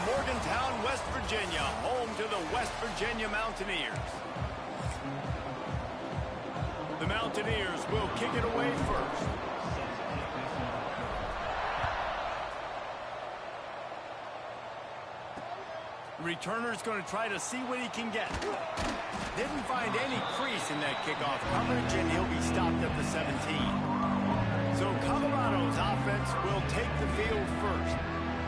Morgantown, West Virginia, home to the West Virginia Mountaineers. The Mountaineers will kick it away first. Returner's going to try to see what he can get. Didn't find any crease in that kickoff coverage, and he'll be stopped at the 17. So Colorado's offense will take the field first.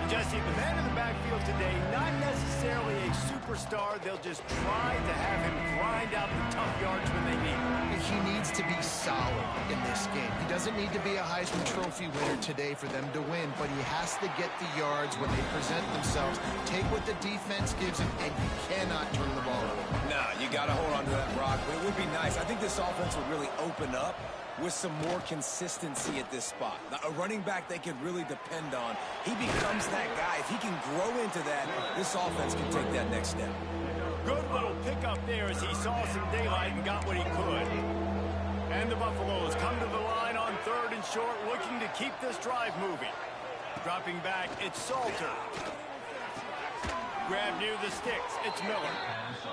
And Jesse, the man in the backfield today, not necessarily a superstar. They'll just try to have him grind out the tough yards when they need him. He needs to be solid in this game. He doesn't need to be a Heisman Trophy winner today for them to win, but he has to get the yards when they present themselves. Take what the defense gives him, and you cannot turn the ball over. Nah, you got to hold on to that, Brock. But it would be nice. I think this offense would really open up with some more consistency at this spot. Now, a running back they can really depend on. He becomes that guy. If he can grow into that, this offense can take that next step. Good little pickup there as he saw some daylight and got what he could. And the Buffaloes come to the line on 3rd and short, looking to keep this drive moving. Dropping back, it's Salter. Grab near the sticks, it's Miller.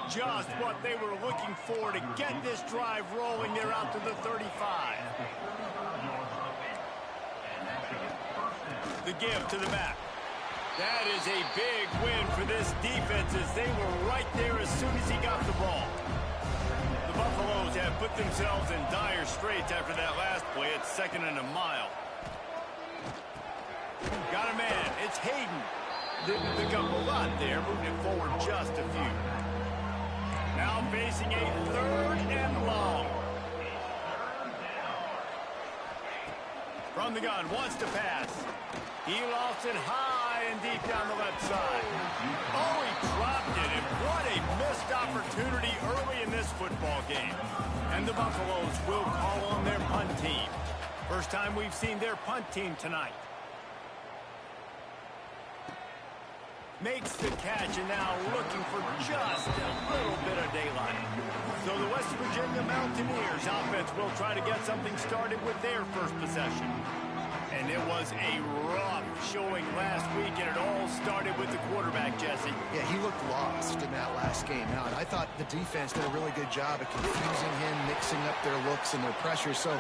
Just what they were looking for to get this drive rolling. They're out to the 35. The give to the back. That is a big win for this defense as they were right there as soon as he got the ball. The Buffaloes have put themselves in dire straits after that last play. It's 2nd and a mile. Got a man. It's Hayden. Didn't pick up a lot there, moving it forward just a few. Now facing a 3rd and long. From the gun, wants to pass. He lost it high and deep down the left side. Oh, he dropped it, and what a missed opportunity early in this football game. And the Buffaloes will call on their punt team. First time we've seen their punt team tonight. Makes the catch, and now looking for just a little bit of daylight. So the West Virginia Mountaineers offense will try to get something started with their first possession. And it was a rough showing last week, and it all started with the quarterback, Jesse. Yeah, he looked lost in that last game. Now, and I thought the defense did a really good job of confusing him, mixing up their looks and their pressure. So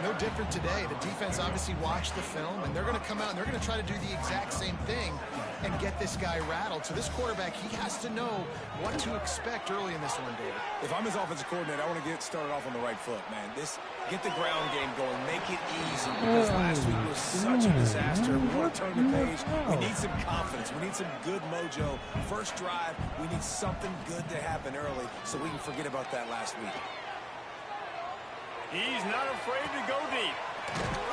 no different today. The defense obviously watched the film, and they're going to come out and they're going to try to do the exact same thing and get this guy rattled. So this quarterback, he has to know what to expect early in this one, David. If I'm his offensive coordinator, I want to get started off on the right foot, man. Get the ground game going, make it easy, because last week was such a disaster. We want to turn the page. We need some confidence. We need some good mojo. First drive, we need something good to happen early so we can forget about that last week. He's not afraid to go deep.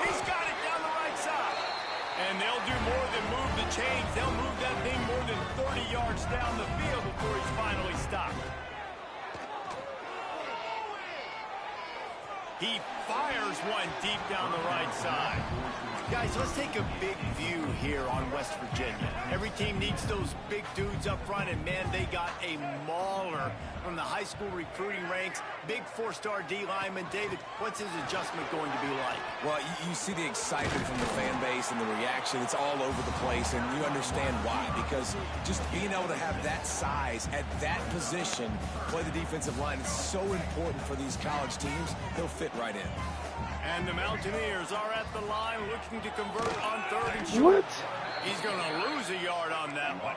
He's got it down the right side. And they'll do more than move the chains. They'll move that thing more than 30 yards down the field before he's finally stopped. He fires one deep down the right side. Guys, let's take a big view here on West Virginia. Every team needs those big dudes up front, and man, they got a mauler from the high school recruiting ranks. Big 4-star D lineman. David, what's his adjustment going to be like? Well, you see the excitement from the fan base and the reaction. It's all over the place, and you understand why. Because just being able to have that size at that position, play the defensive line, is so important for these college teams. He'll fit right in. And the Mountaineers are at the line looking to convert on 3rd and short. What? He's going to lose a yard on that one.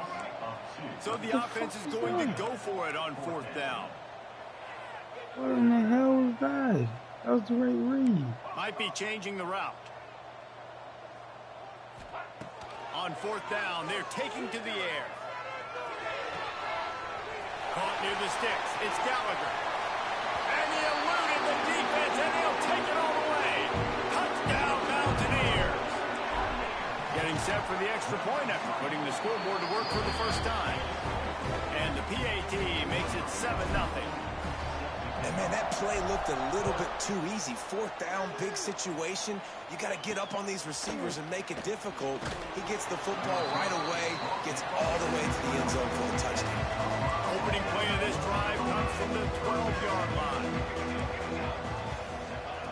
So the offense is going to go for it on 4th down. What in the hell was that? That was the right read. Might be changing the route. On 4th down, they're taking to the air. Caught near the sticks. It's Gallagher. And he eluded the defense, and he'll take it all the way. Touchdown, Mountaineers. Getting set for the extra point after putting the scoreboard to work for the first time. And the PAT makes it 7-0. And, man, that play looked a little bit too easy. 4th down, big situation. You got to get up on these receivers and make it difficult. He gets the football right away, gets all the way to the end zone for a touchdown. Opening play of this drive comes from the 12-yard line.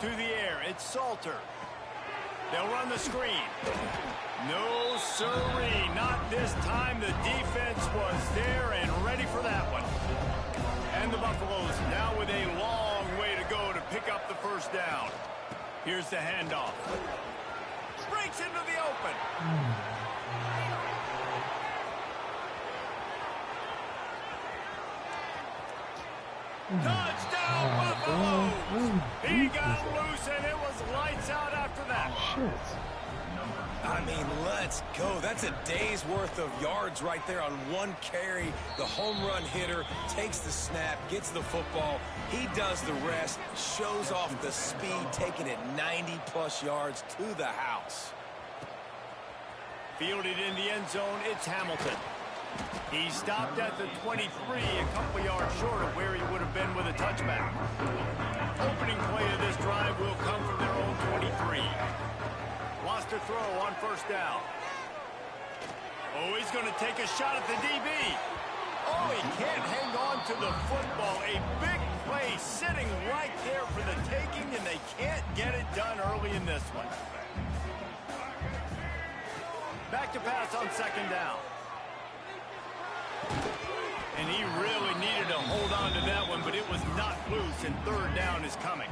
To the air, it's Salter. They'll run the screen. No siree, not this time. The defense was there and ready for that one. And the Buffaloes now with a long way to go to pick up the first down. Here's the handoff. Breaks into the open. Touchdown, Buffaloes! He got loose, and it was lights out after that. Shit. I mean, let's go. That's a day's worth of yards right there on one carry. The home run hitter takes the snap, gets the football. He does the rest, shows off the speed, taking it 90-plus yards to the house. Fielded in the end zone, it's Hamilton. He stopped at the 23, a couple yards short of where he would have been with a touchback. Opening play of this drive will come from their own 23. Wants to throw on first down. Oh, he's going to take a shot at the DB. Oh, he can't hang on to the football. A big play sitting right there for the taking, and they can't get it done early in this one. Back to pass on second down. And he really needed to hold on to that one, but it was not loose, and third down is coming.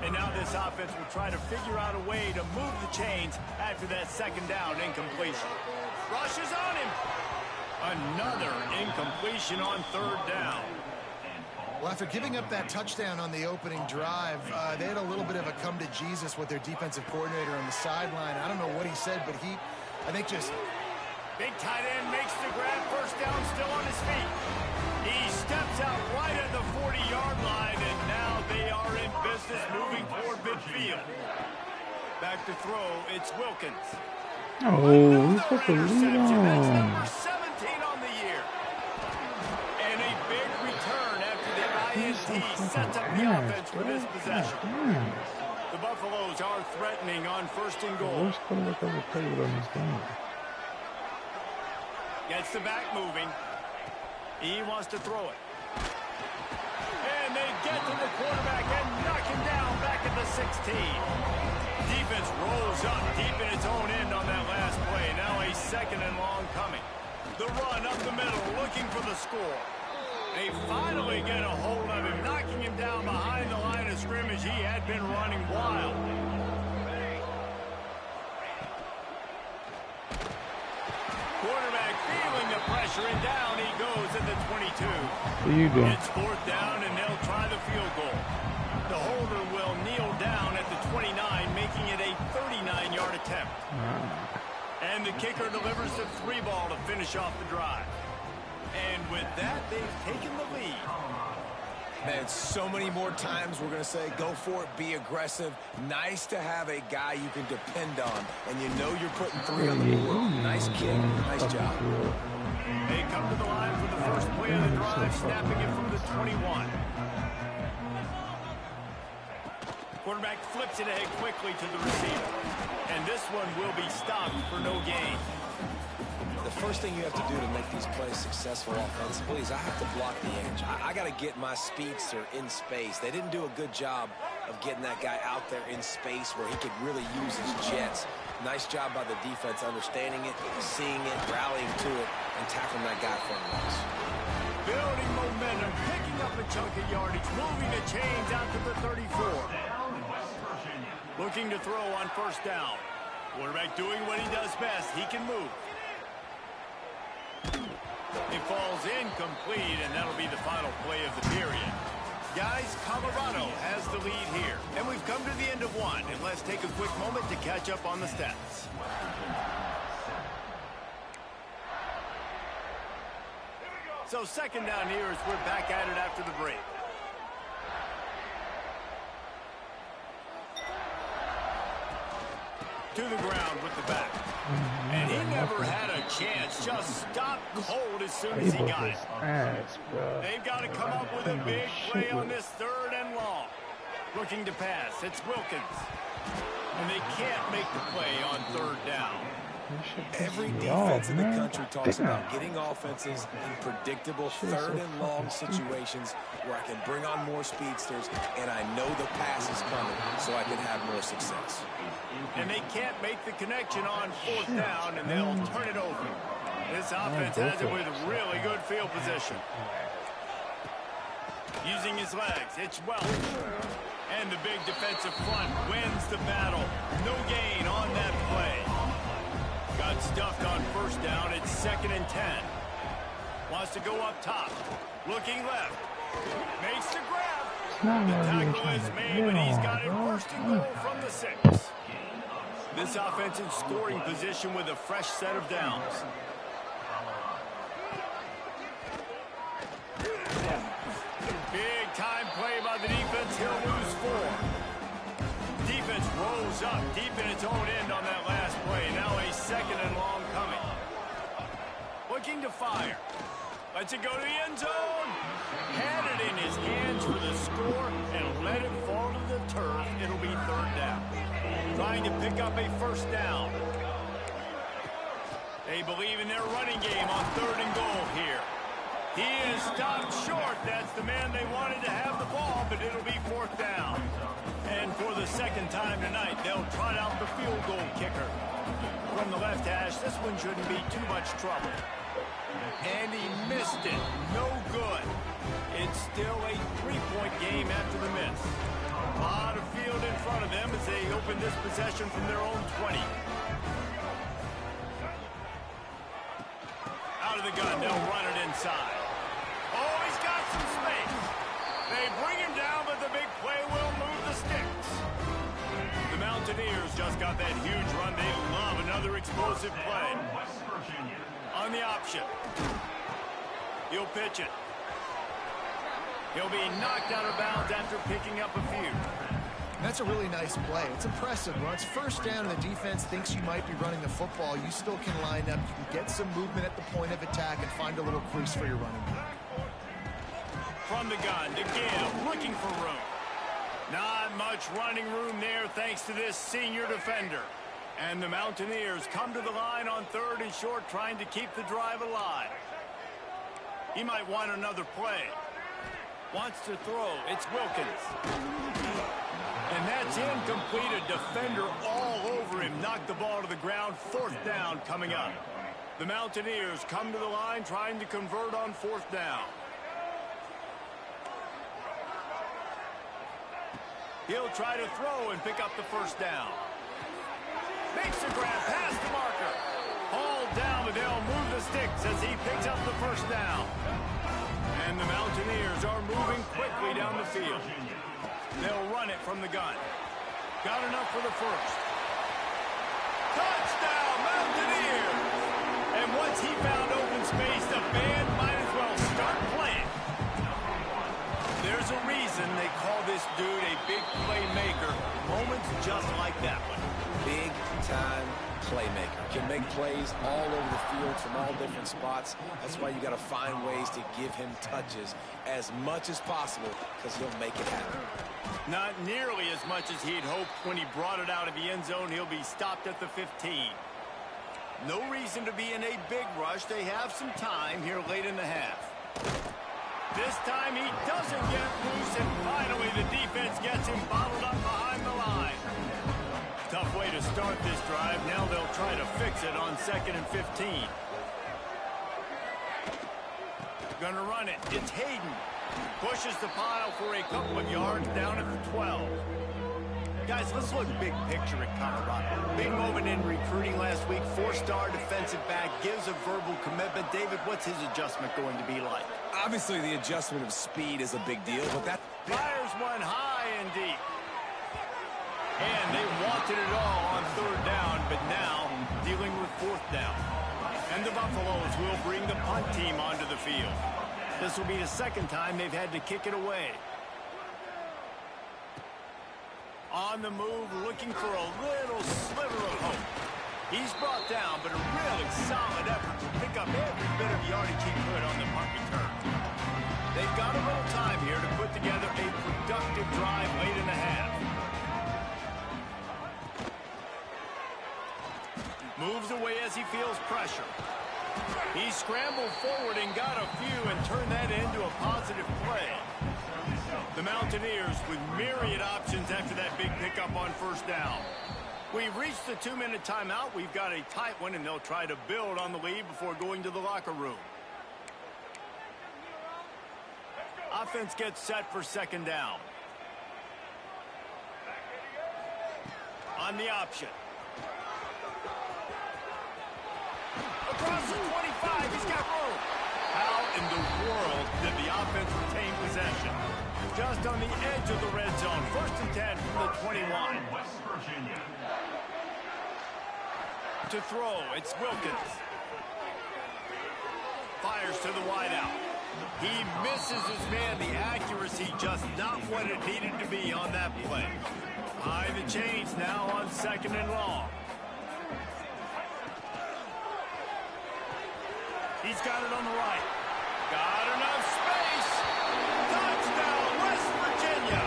And now this offense will try to figure out a way to move the chains after that second down incompletion. Rushes on him. Another incompletion on third down. Well, after giving up that touchdown on the opening drive, they had a little bit of a come to Jesus with their defensive coordinator on the sideline. I don't know what he said, but I think just... Big tight end makes the grab, first down, still on his feet. He steps out right at the 40-yard line, and now they are in business moving toward midfield. Back to throw, it's Wilkins. Oh, he's supposed to lead That's on. number 17 on the year. And a big return after the INT sets up the offense for this possession. The Buffaloes are threatening on first and goal. Worst quarterback ever played on this game. Gets the back moving. He wants to throw it. And they get to the quarterback and knock him down back at the 16. Defense rolls up deep in its own end on that last play. Now a second and long coming. The run up the middle, looking for the score. They finally get a hold of him, knocking him down behind the line of scrimmage. He had been running wild. Quarterback feeling the pressure, and down he goes at the 22. What are you doing? It's fourth down, and they'll try the field goal. The holder will kneel down at the 29, making it a 39-yard attempt. And the kicker delivers the 3-ball to finish off the drive. And with that, they've taken the lead. Man, so many more times we're going to say, go for it, be aggressive. Nice to have a guy you can depend on, and you know you're putting 3 on the board. Nice kick. Nice job. They come to the line for the first play of the drive, snapping it from the 21. Quarterback flips it ahead quickly to the receiver. And this one will be stopped for no gain. The first thing you have to do to make these plays successful offensively is I have to block the edge. I got to get my speedster in space. They didn't do a good job of getting that guy out there in space where he could really use his jets. Nice job by the defense understanding it, seeing it, rallying to it, and tackling that guy for a loss. Building momentum, picking up a chunk of yardage, moving the chains out to the 34. Looking to throw on first down. Quarterback doing what he does best. He can move. It falls incomplete, and that'll be the final play of the period. Guys, Colorado has the lead here. And we've come to the end of one, and let's take a quick moment to catch up on the stats. So second down here as we're back at it after the break. To the ground with the back. And he never had a chance. Just stopped cold as soon as he got it. They've got to come up with a big play on this third and long. Looking to pass. It's Wilkins. And they can't make the play on third down. Every defense in the country talks about getting offenses in predictable third and long situations where I can bring on more speedsters and I know the pass is coming so I can have more success. And they can't make the connection on fourth down, and they'll turn it over. This offense has it with really good field position. Using his legs, it's Welch. And the big defensive front wins the battle. No gain on that play. Got stuffed on first down. It's 2nd and 10. Wants to go up top. Looking left. Makes the grab. The tackle is made, but he's got it 1st and goal from the 6. This offense in scoring position with a fresh set of downs. Big time play by the defense. He'll lose 4. Defense rolls up deep in its own end on that last play. Now a 2nd and long coming. Looking to fire. Lets it go to the end zone. Had it in his hands for the score and let it fall to the turf. It'll be 3rd down. Trying to pick up a 1st down. They believe in their running game on 3rd and goal here. He is stopped short. That's the man they wanted to have the ball, but it'll be 4th down. And for the 2nd time tonight, they'll trot out the field goal kicker. From the left hash, this one shouldn't be too much trouble. And he missed it. No good. It's still a 3-point game after the miss. A lot of field in front of them as they open this possession from their own 20. Out of the gun, they'll run it inside. Oh, he's got some space. They bring him down, but the big play will move the sticks. The Mountaineers just got that huge run. They love another explosive play. On the option. He'll pitch it. He'll be knocked out of bounds after picking up a few. That's a really nice play. It's impressive. When it's 1st down and the defense thinks you might be running the football, you still can line up. You can get some movement at the point of attack and find a little crease for your running back. From the gun to Gill, looking for room. Not much running room there thanks to this senior defender. And the Mountaineers come to the line on 3rd and short, trying to keep the drive alive. He might want another play. Wants to throw. It's Wilkins. And that's incomplete. A defender all over him. Knocked the ball to the ground. 4th down coming up. The Mountaineers come to the line trying to convert on 4th down. He'll try to throw and pick up the 1st down. Makes the grab past the marker. Hauled down, but they'll move the sticks as he picks up the 1st down. And the Mountaineers are moving quickly down the field. They'll run it from the gun. Got enough for the 1st. Touchdown, Mountaineers! And once he found open space, the band might as well start playing. There's a reason they call this dude a big playmaker. Moments just like that one. Big-time playmaker. Can make plays all over the field from all different spots. That's why you got to find ways to give him touches as much as possible because he'll make it happen. Not nearly as much as he'd hoped when he brought it out of the end zone. He'll be stopped at the 15. No reason to be in a big rush. They have some time here late in the half. This time he doesn't get loose, and finally the defense gets him bottled up behind the line. Tough way to start this drive. Now they'll try to fix it on 2nd and 15. Gonna run it. It's Hayden. Pushes the pile for a couple of yards down at the 12. Guys, let's look big picture at Colorado. Big moment in recruiting last week. 4-star defensive back gives a verbal commitment. David, what's his adjustment going to be like? Obviously, the adjustment of speed is a big deal, but that fires one high and deep. And they wanted it all on 3rd down, but now dealing with 4th down. And the Buffaloes will bring the punt team onto the field. This will be the 2nd time they've had to kick it away. On the move, looking for a little sliver of hope. He's brought down, but a really solid effort to pick up every bit of yardage he could on the punt return. They've got a little time here to put together a productive drive late in the half. Moves away as he feels pressure. He scrambled forward and got a few and turned that into a positive play. The Mountaineers with myriad options after that big pickup on first down. We've reached the 2-minute timeout. We've got a tight one, and they'll try to build on the lead before going to the locker room. Offense gets set for second down. On the option. Across the 25, he's got room. How in the world did the offense retain possession? Just on the edge of the red zone. 1st and 10 from the 21. West Virginia. To throw, it's Wilkins. Fires to the wideout. He misses his man. The accuracy just not what it needed to be on that play. High the chains now on 2nd and long. He's got it on the right. Got enough space. Touchdown, West Virginia.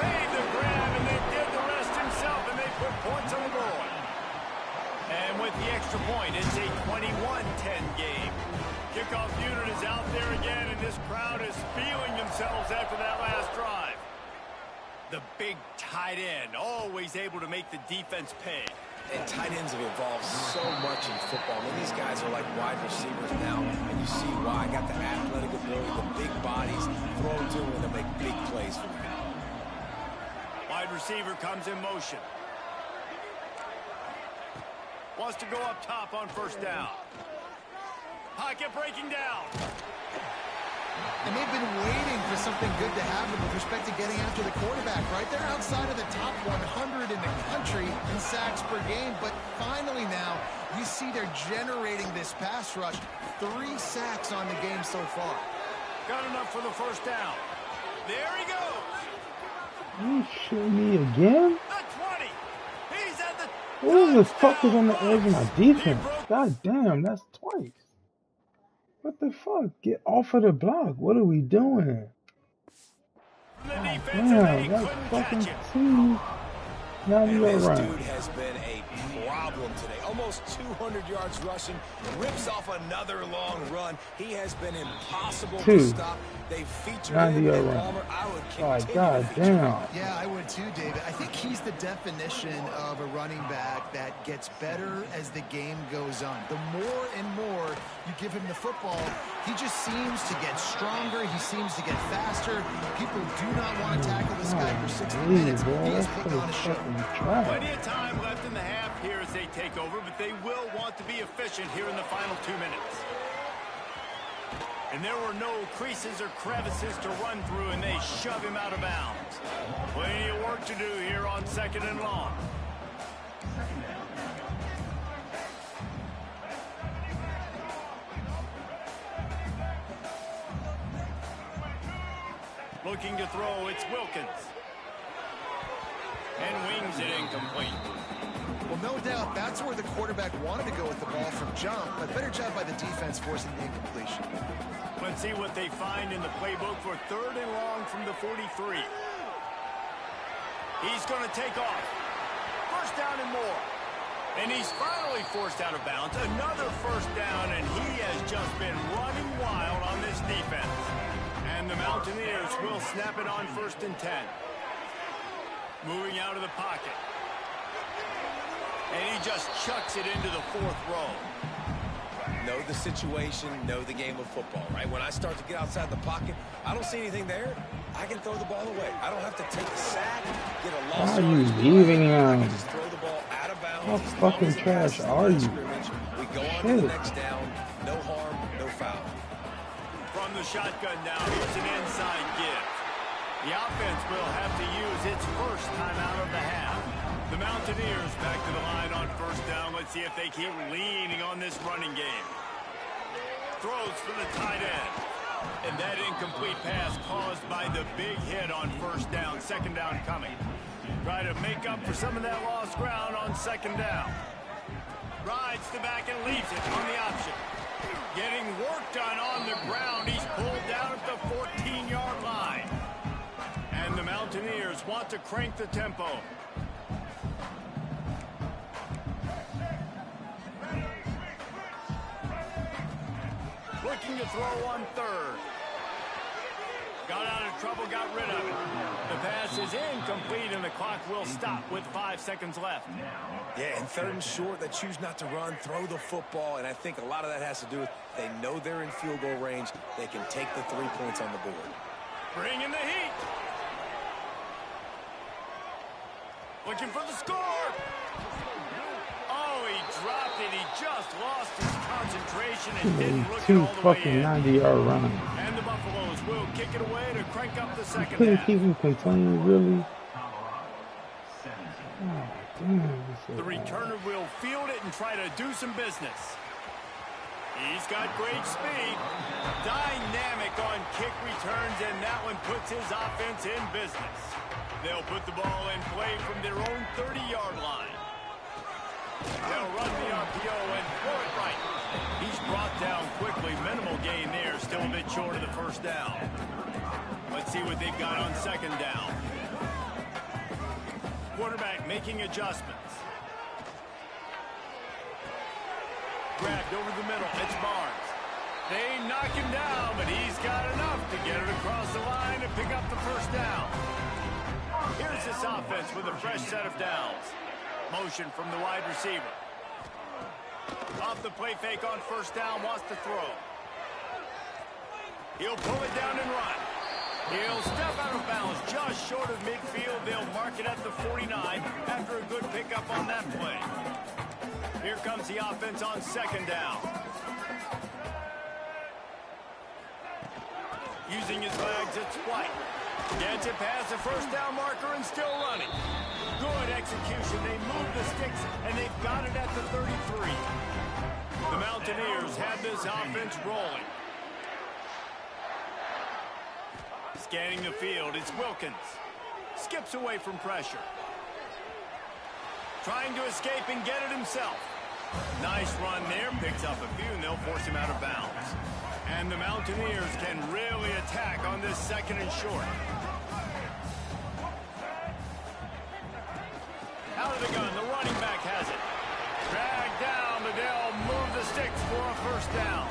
Made the grab and then did the rest himself, and they put points on the board. And with the extra point, it's a 21-10 game. Kickoff unit is out there again, and this crowd is feeling themselves after that last drive. The big tight end, always able to make the defense pay. And tight ends have evolved so much in football. I mean, these guys are like wide receivers now, and you see why. Got the athletic ability, the big bodies, throw to them, and they'll make big plays for them. Wide receiver comes in motion. Wants to go up top on first down. Pocket breaking down. And they've been waiting for something good to happen with respect to getting after the quarterback, right? They're outside of the top 100 in the country in sacks per game, but finally now you see they're generating this pass rush. 3 sacks on the game so far. Got enough for the first down. There he goes. You shooting me again? The 20. He's at the Who the fuck is on the edge of my defense? God damn, that's twice. What the fuck? Get off of the block. What are we doing? The Damn, that's fucking team. Now And you're this right. dude has been a problem today. Almost 200 yards rushing. Rips off another long run. He has been impossible to stop. They featured him in Palmer. I would continue God to feature him. damn. Yeah, I would too, David. I think he's the definition of a running back that gets better as the game goes on. The more and more you give him the football, he just seems to get stronger. He seems to get faster. People do not want to tackle this guy for 60 minutes. He is putting on a show. Plenty of time left in the half here as they take over, but they will want to be efficient here in the final 2 minutes. And there were no creases or crevices to run through, and they shove him out of bounds. Plenty of work to do here on 2nd and long. Looking to throw, it's Wilkins. And wings it incomplete. Well, no doubt that's where the quarterback wanted to go with the ball from jump, but better job by the defense forcing the incompletion. Let's see what they find in the playbook for 3rd and long from the 43. He's going to take off. First down and more. And he's finally forced out of bounds. Another first down, and he has just been running wild on this defense. And the Mountaineers will snap it on 1st and 10. Moving out of the pocket. And he just chucks it into the 4th row. Know the situation, know the game of football, right? When I start to get outside the pocket, I don't see anything there. I can throw the ball away. I don't have to take a sack, get a loss. Why are you leaving I him? can just throw the ball out of bounds. How As long fucking as it trash passes the are line you? of scrimmage, we go on to the next down. No harm, no foul. From the shotgun now, here's an inside give. The offense will have to use its first timeout of the half. The Mountaineers back to the line on first down. Let's see if they keep leaning on this running game. Throws for the tight end. And that incomplete pass caused by the big hit on first down. 2nd down coming. Try to make up for some of that lost ground on 2nd down. Rides the back and leaves it on the option. Getting work done on the ground. He's pulled down at the 14-yard line. And the Mountaineers want to crank the tempo. Looking to throw on third. Got out of trouble, got rid of it. The pass is incomplete, and the clock will stop with 5 seconds left. Yeah, and third and short, they choose not to run, throw the football, and I think a lot of that has to do with they know they're in field goal range. They can take the 3 points on the board. Bring in the heat. Looking for the score. Oh, he dropped it. He just lost his concentration and didn't look it all the way in. 90-yard run. And the Buffaloes will kick it away to crank up the second Couldn't half. keep him contained, really. Oh, damn, the returner will field it and try to do some business. He's got great speed. Dynamic on kick returns, and that one puts his offense in business. They'll put the ball in play from their own 30-yard line. They'll run the RPO and throw it right. He's brought down quickly. Minimal gain there. Still a bit short of the first down. Let's see what they've got on second down. Quarterback making adjustments. Grabbed over the middle. It's Barnes. They knock him down, but he's got enough to get it across the line and pick up the first down. Here's this offense with a fresh set of downs. Motion from the wide receiver. Off the play fake on first down, wants to throw. He'll pull it down and run. He'll step out of bounds just short of midfield. They'll mark it at the 49 after a good pickup on that play. Here comes the offense on second down. Using his legs, it's White. Gets it past the first down marker and still running. Good execution. They move the sticks, and they've got it at the 33. The Mountaineers have this offense rolling. Scanning the field, it's Wilkins. Skips away from pressure. Trying to escape and get it himself. Nice run there, picks up a few, and they'll force him out of bounds. And the Mountaineers can really attack on this second and short. Out of the gun, the running back has it. Dragged down, but they'll move the sticks for a first down.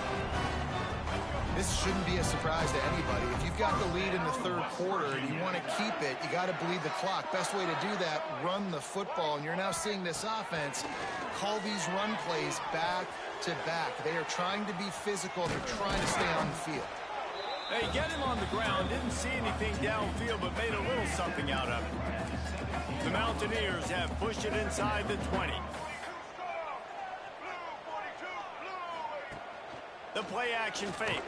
This shouldn't be a surprise to anybody. If you've got the lead in the third quarter and you want to keep it, you got to bleed the clock. Best way to do that, run the football. And you're now seeing this offense call these run plays back to back. They are trying to be physical. They're trying to stay on the field. They get him on the ground. Didn't see anything downfield, but made a little something out of it. The Mountaineers have pushed it inside the 20. The play action fake.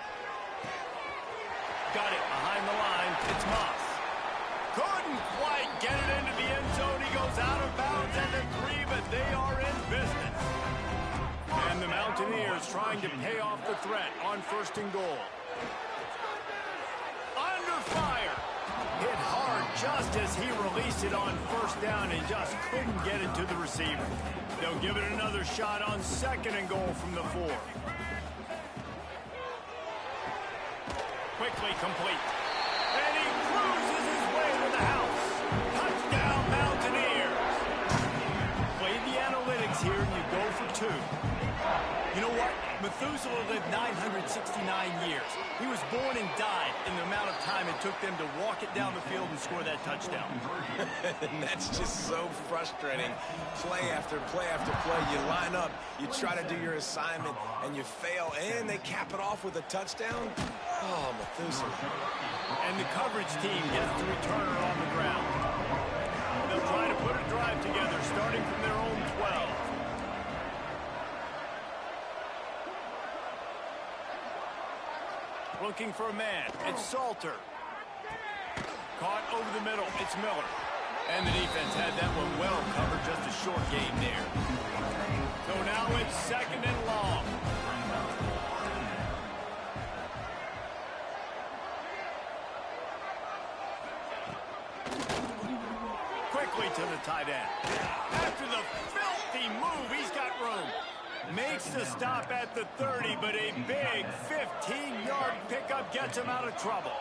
Got it behind the line. It's Moss. Couldn't quite get it into the end zone. He goes out of bounds at the 3, but they are in business. And the Mountaineers trying to pay off the threat on first and goal. Under fire. Hit hard just as he released it on first down and just couldn't get it to the receiver. They'll give it another shot on second and goal from the 4. Quickly complete. And he cruises his way to the house. Touchdown, Mountaineers. Play the analytics here and you go for 2. You know what? Methuselah lived 969 years. He was born and died in the amount of time it took them to walk it down the field and score that touchdown. That's just so frustrating. Play after play after play. You line up, you try to do your assignment, and you fail, and they cap it off with a touchdown. Oh, Methuselah. And the coverage team gets the returner on the ground. They'll try to put a drive together, starting from their own 12. Looking for a man. It's Salter. Caught over the middle. It's Miller. And the defense had that one well covered. Just a short gain there. So now it's second and long. Quickly to the tight end. After the filthy move, he's got room. Makes the stop at the 30, but a big 15-yard pickup gets him out of trouble.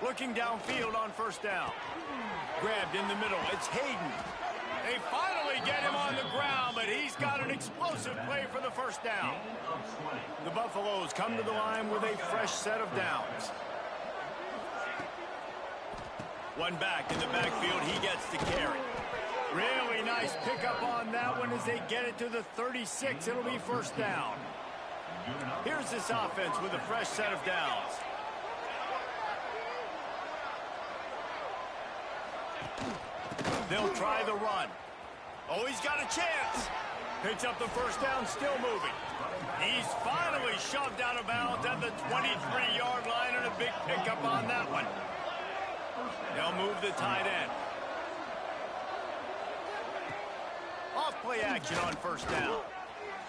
Looking downfield on first down. Grabbed in the middle. It's Hayden. They finally get him on the ground, but he's got an explosive play for the first down. The Buffaloes come to the line with a fresh set of downs. One back in the backfield, he gets to carry. Really nice pickup on that one as they get it to the 36. It'll be first down. Here's this offense with a fresh set of downs. They'll try the run. Oh, he's got a chance. Picks up the first down, still moving. He's finally shoved out of bounds at the 23-yard line, and a big pickup on that one. They'll move the tight end. Off play action on first down.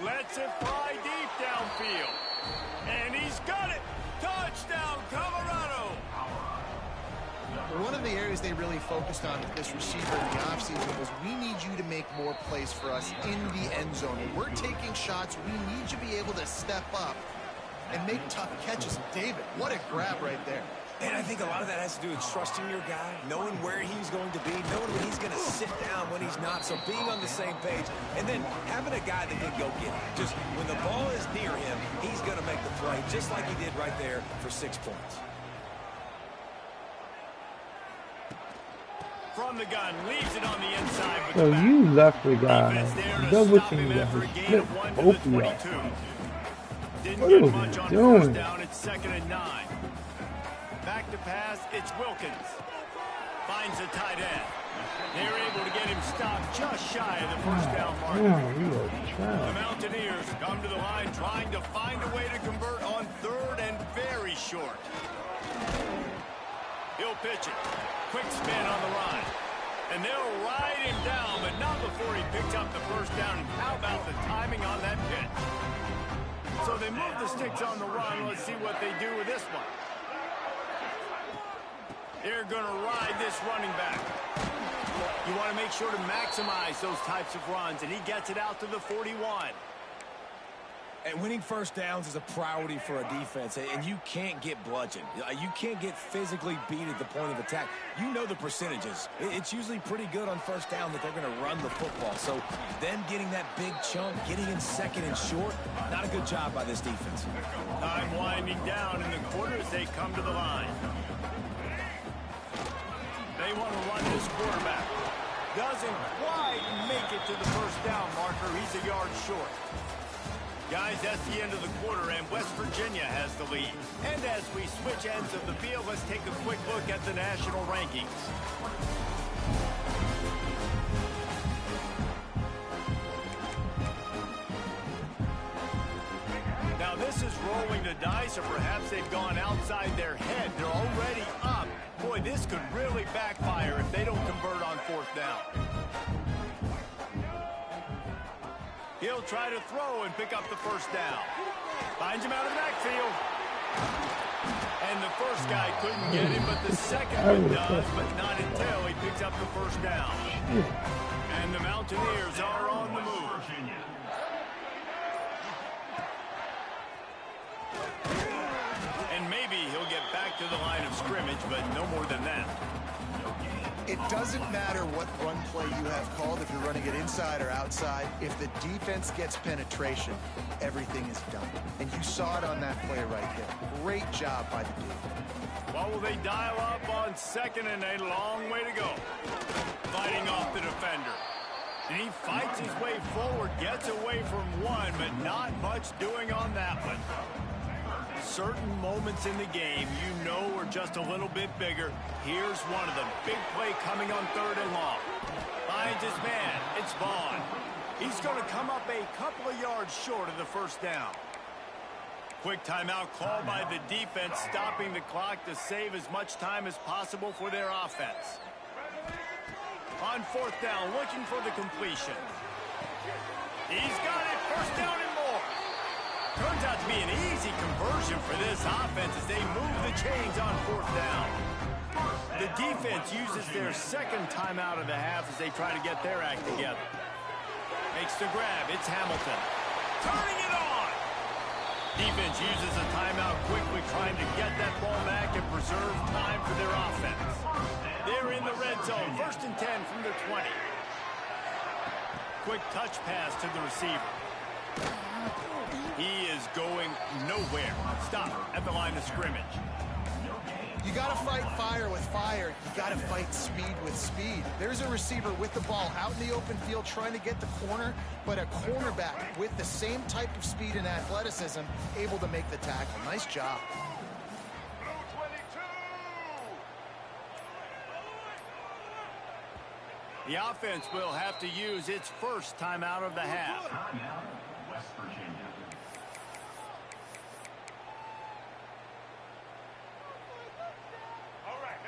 Lets it fly deep downfield. And he's got it. Touchdown, Colorado. One of the areas they really focused on with this receiver in the offseason was we need you to make more plays for us in the end zone. When we're taking shots, we need you to be able to step up and make tough catches. David, what a grab right there. And I think a lot of that has to do with trusting your guy, knowing where he's going to be, knowing when he's going to sit down, when he's not. So being on the same page, and then having a guy that can go get it. Just when the ball is near him, he's going to make the play, just like he did right there for 6 points. From the gun, leaves it on the inside. So you left the guy. Double team got his split both of y'all. What are we doing? Down at 2nd and 9. Back to pass, it's Wilkins. Finds the tight end. They're able to get him stopped just shy of the first down mark. The Mountaineers come to the line trying to find a way to convert on 3rd and very short. He'll pitch it. Quick spin on the run. And they'll ride him down, but not before he picks up the first down. And how about the timing on that pitch? So they move the sticks on the run. Let's see what they do with this one. They're going to ride this running back. You want to make sure to maximize those types of runs, and he gets it out to the 41. And winning first downs is a priority for a defense, and you can't get bludgeoned. You can't get physically beat at the point of attack. You know the percentages. It's usually pretty good on first down that they're going to run the football. So them getting that big chunk, getting in 2nd and short, not a good job by this defense. Time winding down in the quarter as they come to the line. They want to run this quarterback. Doesn't quite make it to the first down marker. He's a yard short. Guys, that's the end of the quarter, and West Virginia has the lead. And as we switch ends of the field, let's take a quick look at the national rankings. Now, this is rolling the dice, or perhaps they've gone outside their head. They're already up. Boy, this could really backfire if they don't convert on 4th down. He'll try to throw and pick up the first down. Finds him out of the backfield. And the first guy couldn't get him, but the second one does, but not until he picks up the first down. And the Mountaineers are on the move. And maybe he'll get back to the line of scrimmage, but no more than that. It doesn't matter what run play you have called, if you're running it inside or outside. If the defense gets penetration, everything is done. And you saw it on that play right there. Great job by the defense. Well, will they dial up on 2nd and a long way to go? Fighting off the defender. And he fights his way forward, gets away from one, but not much doing on that one. Certain moments in the game you know are just a little bit bigger. Here's one of them. Big play coming on 3rd and long. Finds his man. It's Vaughn. He's going to come up a couple of yards short of the first down. Quick timeout called by the defense, stopping the clock to save as much time as possible for their offense. On 4th down, looking for the completion. He's got it. First down and more. Turns out to be an easy conversion for this offense as they move the chains on 4th down. The defense uses their 2nd timeout of the half as they try to get their act together. Makes the grab. It's Hamilton. Turning it on. Defense uses a timeout quickly, trying to get that ball back and preserve time for their offense. They're in the red zone. 1st and 10 from the 20. quick touch pass to the receiver. He is going nowhere. Stop at the line of scrimmage. You got to fight fire with fire. You got to fight speed with speed. There's a receiver with the ball out in the open field trying to get the corner, but a cornerback with the same type of speed and athleticism able to make the tackle. Nice job. The offense will have to use its first timeout of the half.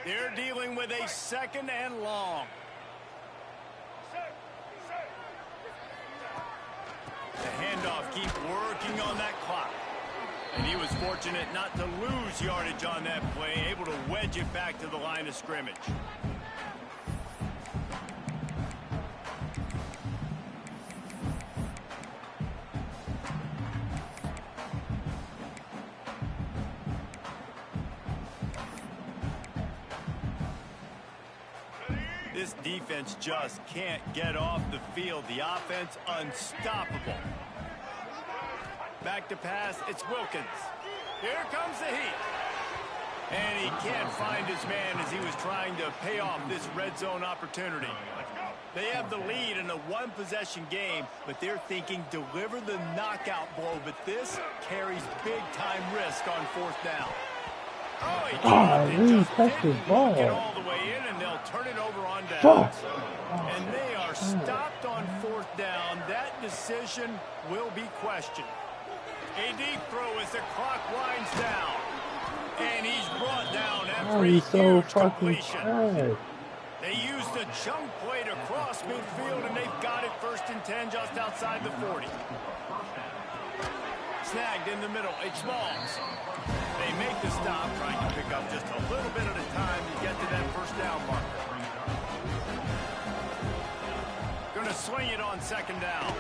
They're dealing with a 2nd and long. The handoff keep working on that clock. And he was fortunate not to lose yardage on that play, able to wedge it back to the line of scrimmage. This defense just can't get off the field. The offense unstoppable. Back to pass, it's Wilkins. Here comes the heat. And he can't find his man as he was trying to pay off this red zone opportunity. They have the lead in a one-possession game, but they're thinking deliver the knockout blow. But this carries big-time risk on 4th down. Oh, he touched the ball. Get all the way in, and they'll turn it over on downs. And they are stopped on 4th down. That decision will be questioned. A deep throw as the clock winds down. And he's brought down after a huge completion. They used a chunk play to cross midfield, and they've got it 1st and 10 just outside the 40. Snagged in the middle. It's Smalls. They make the stop, trying to pick up just a little bit at a time to get to that 1st down marker. Gonna swing it on 2nd down.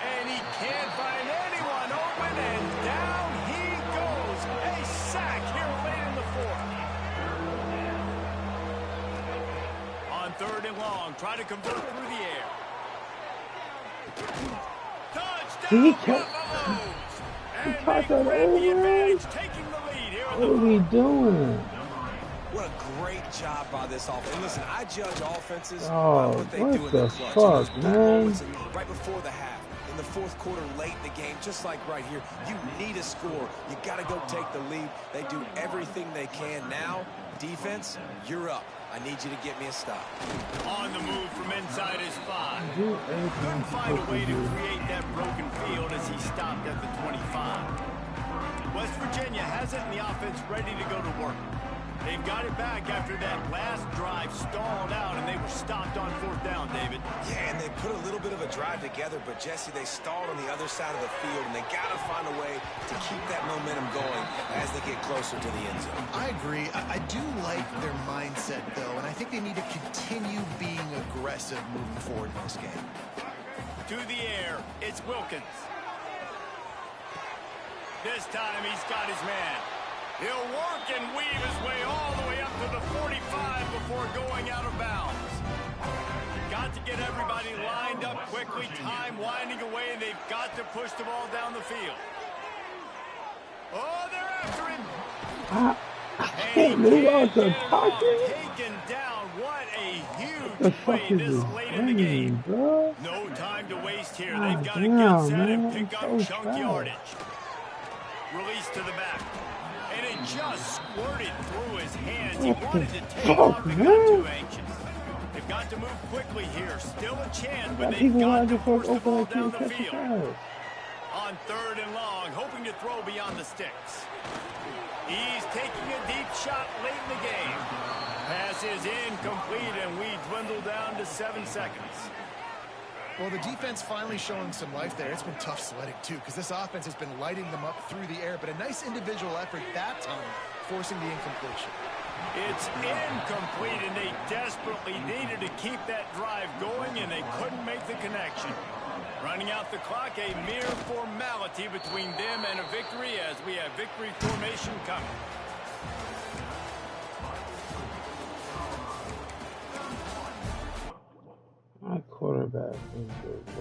And he can't find anyone open, and down he goes. A sack here late in the 4th. On 3rd and long, try to convert through the air. Touchdown, Buffaloes! And they grab the advantage, taking the lead here. What are we doing? What a great job by this offense. And listen, I judge offenses by Oh, what they do in what the the clutch. fuck, Those man? moments right before the half, in the 4th quarter, late in the game, just like right here, you need a score. You got to go take the lead. They do everything they can. Now, defense, you're up. I need you to get me a stop. On the move from inside his 5. Couldn't find a way to create that broken field as he stopped at the 25. West Virginia has it, and the offense ready to go to work. They've got it back after that last drive stalled out, and they were stopped on 4th down, David. Yeah, and they put a little bit of a drive together, but, Jesse, they stalled on the other side of the field, and they got to find a way to keep that momentum going as they get closer to the end zone. I agree. I do like their mindset, though, and I think they need to continue being aggressive moving forward in this game. To the air, it's Wilkins. This time he's got his man. He'll work and weave his way all the way up to the 45 before going out of bounds. Got to get everybody lined up quickly, time winding away, and they've got to push the ball down the field. Oh, they're after him. I can't move out the pocket. Taken down. What a The huge fuck play is this this late in the game, game. bro? No time to waste here. God They've got to damn, get set man, and pick up so chunk fast. yardage. Release to the back. And it just squirted through his hands. He wanted to take off and got too anxious. They've got to move quickly here. Still a chance, but they've got to force the ball down the field. On 3rd and long, hoping to throw beyond the sticks. He's taking a deep shot late in the game. Pass is incomplete, and we dwindle down to 7 seconds. Well, the defense finally showing some life there. It's been tough sledding, too, because this offense has been lighting them up through the air, but a nice individual effort that time, forcing the incompletion. It's incomplete, and they desperately needed to keep that drive going, and they couldn't make the connection. Running out the clock, a mere formality between them and a victory as we have victory formation coming. My quarter quarterback is the